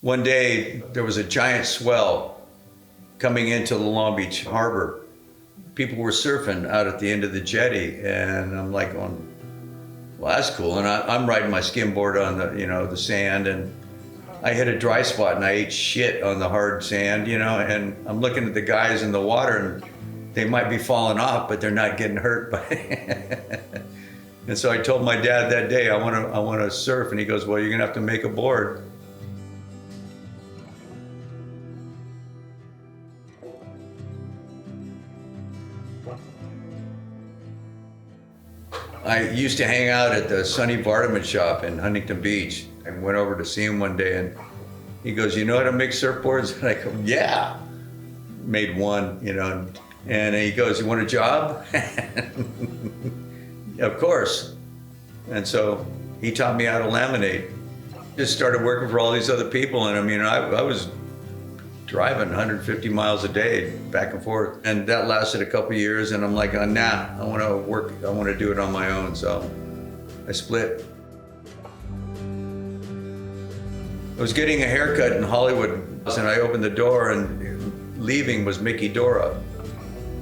One day, there was a giant swell coming into the Long Beach harbor. People were surfing out at the end of the jetty, and I'm like going, well, that's cool. And I'm riding my skimboard on the sand, and I hit a dry spot and I ate shit on the hard sand, and I'm looking at the guys in the water and they might be falling off, but they're not getting hurt by it. And so I told my dad that day, I want to surf, and he goes, well, you're gonna have to make a board. I used to hang out at the Sonny Waterman shop in Huntington Beach. I went over to see him one day, and he goes, you know how to make surfboards? And I go, yeah. Made one, and he goes, you want a job? Of course. And so he taught me how to laminate. Just started working for all these other people, and I was driving 150 miles a day back and forth, and that lasted a couple of years, and I'm like, nah, I want to do it on my own. So I split. I was getting a haircut in Hollywood, and I opened the door, and leaving was Mickey Dora,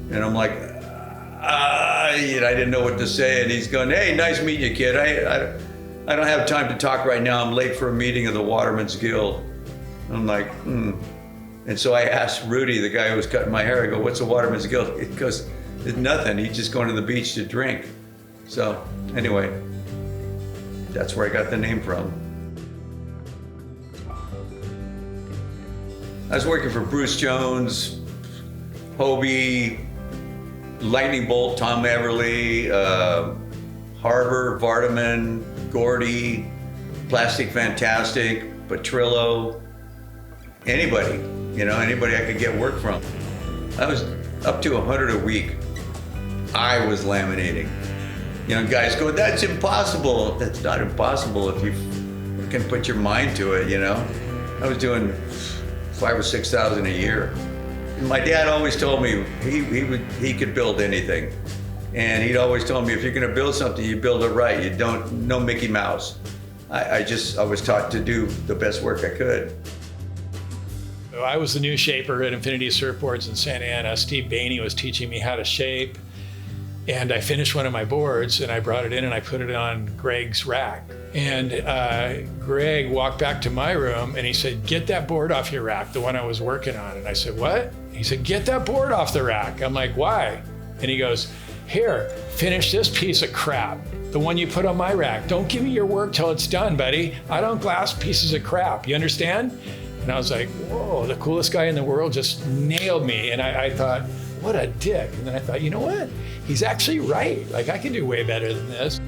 and I'm like, I didn't know what to say, and he's going, hey, nice meeting you, kid. I don't have time to talk right now. I'm late for a meeting of the Waterman's Guild. I'm like, And so I asked Rudy, the guy who was cutting my hair, I go, what's the Waterman's Guild? He goes, it's nothing. He's just going to the beach to drink. So anyway, that's where I got the name from. I was working for Bruce Jones, Hobie, Lightning Bolt, Tom Everly, Harbor, Waterman, Gordy, Plastic Fantastic, Petrillo, anybody. Anybody I could get work from. I was up to 100 a week. I was laminating. Guys go, that's impossible. That's not impossible if you can put your mind to it, I was doing 5,000 or 6,000 a year. And my dad always told me he could build anything. And he'd always told me, if you're gonna build something, you build it right. You don't, no Mickey Mouse. I was taught to do the best work I could. I was the new shaper at Infinity Surfboards in Santa Ana. Steve Bainey was teaching me how to shape. And I finished one of my boards, and I brought it in and I put it on Greg's rack. And Greg walked back to my room and he said, get that board off your rack, the one I was working on. And I said, what? He said, get that board off the rack. I'm like, why? And he goes, here, finish this piece of crap, the one you put on my rack. Don't give me your work till it's done, buddy. I don't glass pieces of crap, you understand? And I was like, whoa, the coolest guy in the world just nailed me. And I thought, what a dick. And then I thought, you know what? He's actually right. Like, I can do way better than this.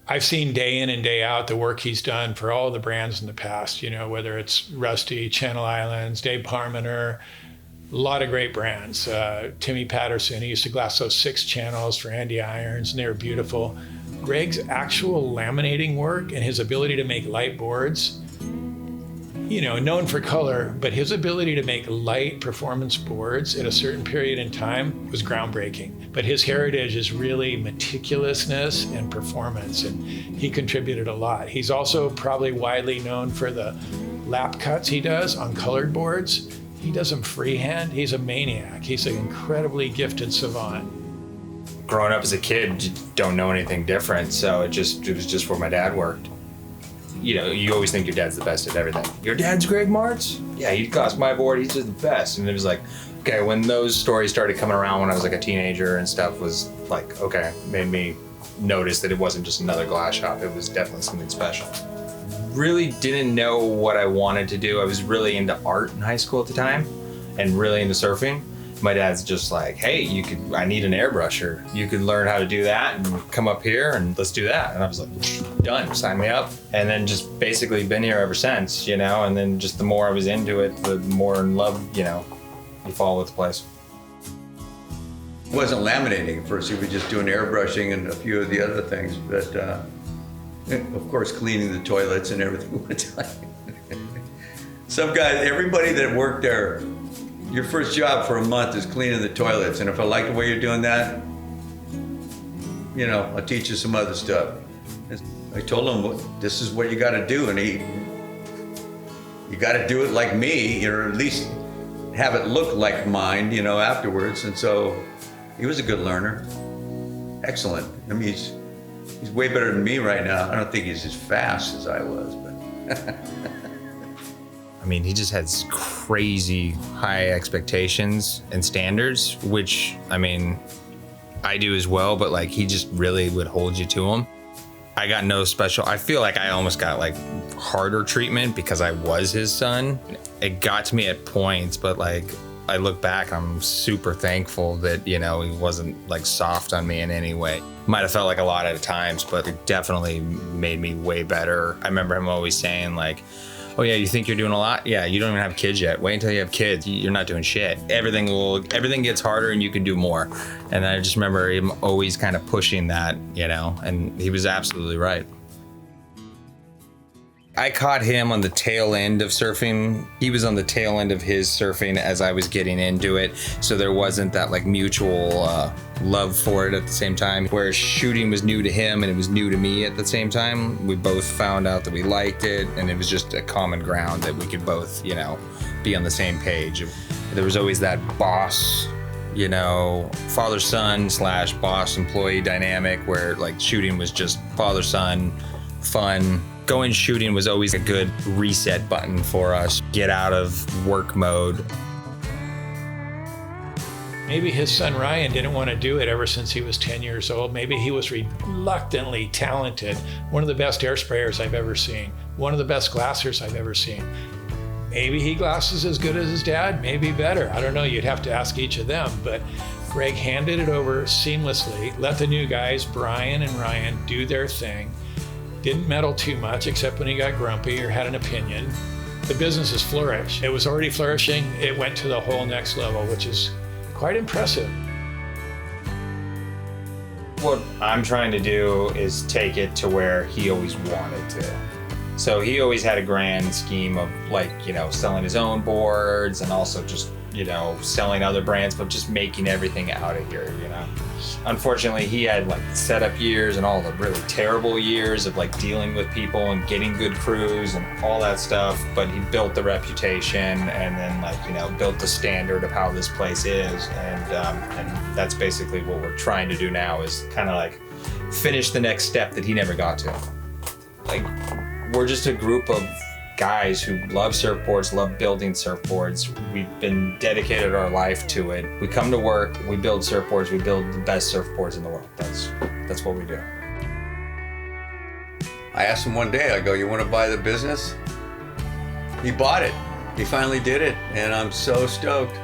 I've seen day in and day out the work he's done for all the brands in the past, whether it's Rusty, Channel Islands, Dave Parmenter, a lot of great brands. Timmy Patterson, he used to glass those 6 channels for Andy Irons, and they were beautiful. Greg's actual laminating work and his ability to make light boards, known for color, but his ability to make light performance boards at a certain period in time was groundbreaking. But his heritage is really meticulousness and performance, and he contributed a lot. He's also probably widely known for the lap cuts he does on colored boards. He does them freehand. He's a maniac. He's an incredibly gifted savant. Growing up as a kid, you don't know anything different, so it was just where my dad worked. You always think your dad's the best at everything. Your dad's Greg Martz? Yeah, he glassed my board, he's just the best. And it was like, okay, when those stories started coming around when I was like a teenager and stuff, was like, okay, made me notice that it wasn't just another glass shop, it was definitely something special. Really didn't know what I wanted to do. I was really into art in high school at the time and really into surfing. My dad's just like, hey, I need an airbrusher. You could learn how to do that and come up here and let's do that. And I was like, done, sign me up. And then just basically been here ever since, and then just the more I was into it, the more in love, you fall with the place. He wasn't laminating at first, he was just doing airbrushing and a few of the other things, but of course cleaning the toilets and everything one time. Some guys, everybody that worked there, your first job for a month is cleaning the toilets, and if I like the way you're doing that, I'll teach you some other stuff. I told him, this is what you got to do, and you got to do it like me, or at least have it look like mine, afterwards. And so he was a good learner. Excellent. I mean, he's way better than me right now. I don't think he's as fast as I was, but. I mean, he just has crazy high expectations and standards, which, I mean, I do as well, but like he just really would hold you to them. I got no special, I feel like I almost got like harder treatment because I was his son. It got to me at points, but like I look back, I'm super thankful that, he wasn't like soft on me in any way. Might have felt like a lot at times, but it definitely made me way better. I remember him always saying like, oh yeah, you think you're doing a lot? Yeah, you don't even have kids yet. Wait until you have kids. You're not doing shit. Everything gets harder and you can do more. And I just remember him always kind of pushing that, and he was absolutely right. I caught him on the tail end of surfing. He was on the tail end of his surfing as I was getting into it. So there wasn't that like mutual love for it at the same time. Whereas shooting was new to him and it was new to me at the same time. We both found out that we liked it, and it was just a common ground that we could both, be on the same page. There was always that boss, father-son / boss employee dynamic where like shooting was just father-son fun. Going shooting was always a good reset button for us. Get out of work mode. Maybe his son Ryan didn't want to do it ever since he was 10 years old. Maybe he was reluctantly talented. One of the best air sprayers I've ever seen. One of the best glassers I've ever seen. Maybe he glasses as good as his dad, maybe better. I don't know, you'd have to ask each of them. But Greg handed it over seamlessly, let the new guys, Brian and Ryan, do their thing. Didn't meddle too much except when he got grumpy or had an opinion. The business has flourished. It was already flourishing. It went to the whole next level, which is quite impressive. What I'm trying to do is take it to where he always wanted to. So he always had a grand scheme of like, selling his own boards and also just, selling other brands, but just making everything out of here, Unfortunately, he had like the setup years and all the really terrible years of like dealing with people and getting good crews and all that stuff, but he built the reputation and then built the standard of how this place is. And that's basically what we're trying to do now is kind of like finish the next step that he never got to. Like, we're just a group of guys who love surfboards, love building surfboards. We've been dedicated our life to it. We come to work, we build surfboards, we build the best surfboards in the world. That's what we do. I asked him one day, I go, you want to buy the business? He bought it. He finally did it, and I'm so stoked.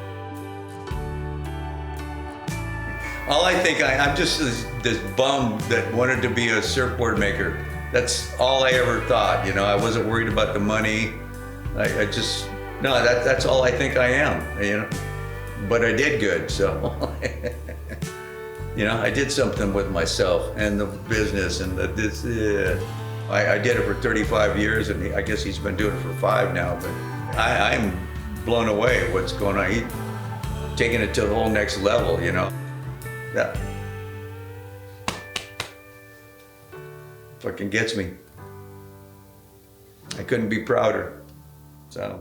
All I think, I'm just this bum that wanted to be a surfboard maker. That's all I ever thought, I wasn't worried about the money. That's all I think I am, But I did good, so, I did something with myself and the business and this. I did it for 35 years, and I guess he's been doing it for 5 now, but I'm blown away at what's going on. He's taking it to the whole next level, Yeah. Fucking gets me. I couldn't be prouder. So.